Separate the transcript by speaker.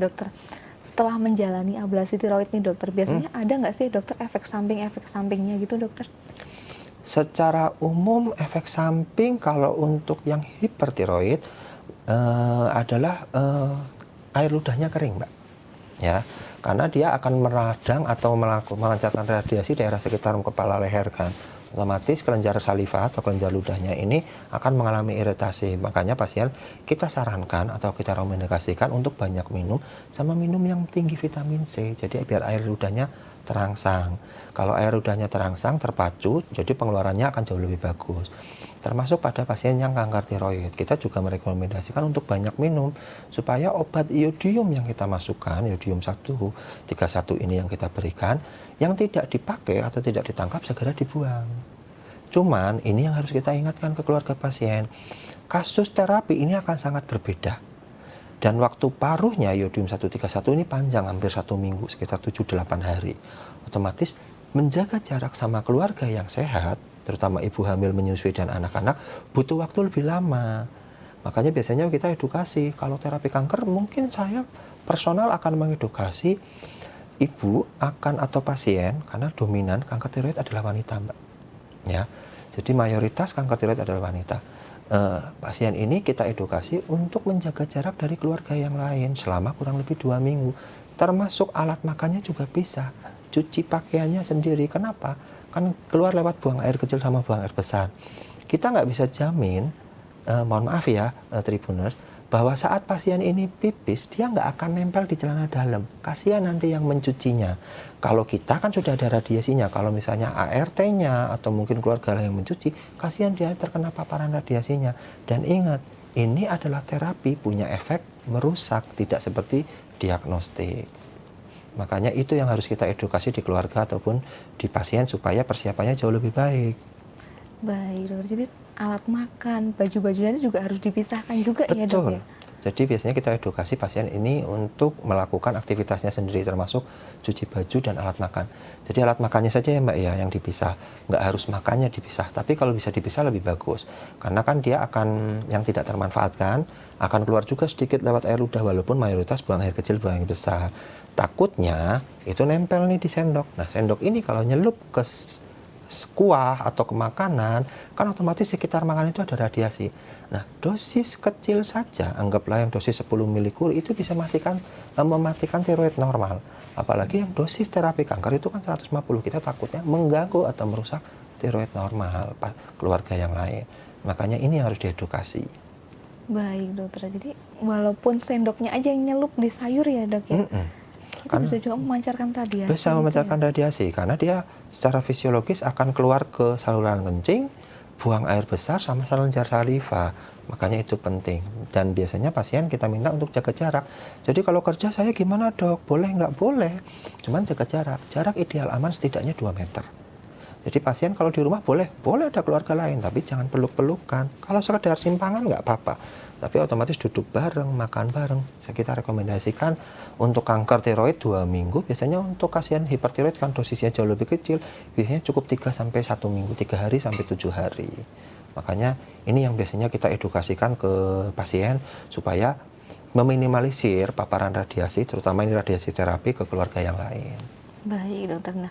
Speaker 1: dokter, setelah menjalani ablasi tiroid nih dokter, biasanya ada nggak sih dokter efek sampingnya gitu dokter?
Speaker 2: Secara umum efek samping kalau untuk yang hipertiroid adalah air ludahnya kering, Mbak. Ya, karena dia akan meradang atau melancarkan radiasi daerah sekitar kepala leher kan. Otomatis kelenjar saliva atau kelenjar ludahnya ini akan mengalami iritasi. Makanya pasien kita sarankan atau kita rekomendasikan untuk banyak minum sama minum yang tinggi vitamin C. Jadi biar air ludahnya terangsang. Kalau air ludahnya terangsang, terpacu, jadi pengeluarannya akan jauh lebih bagus. Termasuk pada pasien yang kanker tiroid, kita juga merekomendasikan untuk banyak minum supaya obat iodium yang kita masukkan, iodium 131 ini yang kita berikan, yang tidak dipakai atau tidak ditangkap segera dibuang. Cuman ini yang harus kita ingatkan ke keluarga pasien, kasus terapi ini akan sangat berbeda. Dan waktu paruhnya iodium 131 ini panjang, hampir 1 minggu, sekitar 7-8 hari. Otomatis menjaga jarak sama keluarga yang sehat, terutama ibu hamil, menyusui, dan anak-anak, butuh waktu lebih lama. Makanya biasanya kita edukasi, kalau terapi kanker mungkin saya personal akan mengedukasi ibu akan atau pasien, karena dominan kanker tiroid adalah wanita, Mbak. Ya, jadi mayoritas kanker tiroid adalah wanita. Pasien ini kita edukasi untuk menjaga jarak dari keluarga yang lain selama kurang lebih 2 minggu. Termasuk alat makannya juga bisa. Cuci pakaiannya sendiri. Kenapa? Kan keluar lewat buang air kecil sama buang air besar. Kita nggak bisa jamin, mohon maaf ya, Tribuners, bahwa saat pasien ini pipis, dia nggak akan nempel di celana dalam. Kasihan nanti yang mencucinya. Kalau kita kan sudah ada radiasinya. Kalau misalnya ART-nya atau mungkin keluarga yang mencuci, kasihan dia terkena paparan radiasinya. Dan ingat, ini adalah terapi, punya efek merusak, tidak seperti diagnostik. Makanya itu yang harus kita edukasi di keluarga ataupun di pasien supaya persiapannya jauh lebih baik.
Speaker 1: Baik dokter, jadi alat makan, baju-bajunya itu juga harus dipisahkan juga.
Speaker 2: Betul.
Speaker 1: Ya dok ya?
Speaker 2: Jadi biasanya kita edukasi pasien ini untuk melakukan aktivitasnya sendiri, termasuk cuci baju dan alat makan. Jadi alat makannya saja ya Mbak ya yang dipisah, nggak harus makannya dipisah. Tapi kalau bisa dipisah lebih bagus, karena kan dia akan yang tidak termanfaatkan akan keluar juga sedikit lewat air ludah, walaupun mayoritas buang air kecil, buang air besar. Takutnya itu nempel nih di sendok. Nah sendok ini kalau nyelup ke kuah atau ke makanan, kan otomatis sekitar makanan itu ada radiasi. Nah, dosis kecil saja, anggaplah yang dosis 10 milikur itu bisa mematikan tiroid normal. Apalagi yang dosis terapi kanker itu kan 150, kita takutnya mengganggu atau merusak tiroid normal keluarga yang lain. Makanya ini harus diedukasi.
Speaker 1: Baik dokter, jadi walaupun sendoknya aja yang nyelup di sayur ya dok ya? Itu bisa juga memancarkan radiasi.
Speaker 2: Bisa memancarkan radiasi, karena dia secara fisiologis akan keluar ke saluran kencing, buang air besar sama kelenjar saliva. Makanya itu penting. Dan biasanya pasien kita minta untuk jaga jarak. Jadi kalau kerja saya gimana dok? Boleh nggak? Boleh. Cuman jaga jarak. Jarak ideal aman setidaknya 2 meter. Jadi pasien kalau di rumah boleh ada keluarga lain, tapi jangan peluk-pelukan. Kalau sekedar simpangan nggak apa-apa. Tapi otomatis duduk bareng, makan bareng. Kita rekomendasikan untuk kanker tiroid 2 minggu. Biasanya untuk pasien hipertiroid kan dosisnya jauh lebih kecil. Biasanya cukup 3-1 minggu, 3 hari sampai 7 hari. Makanya ini yang biasanya kita edukasikan ke pasien supaya meminimalisir paparan radiasi, terutama ini radiasi terapi ke keluarga yang lain.
Speaker 1: Baik dokter. Nah,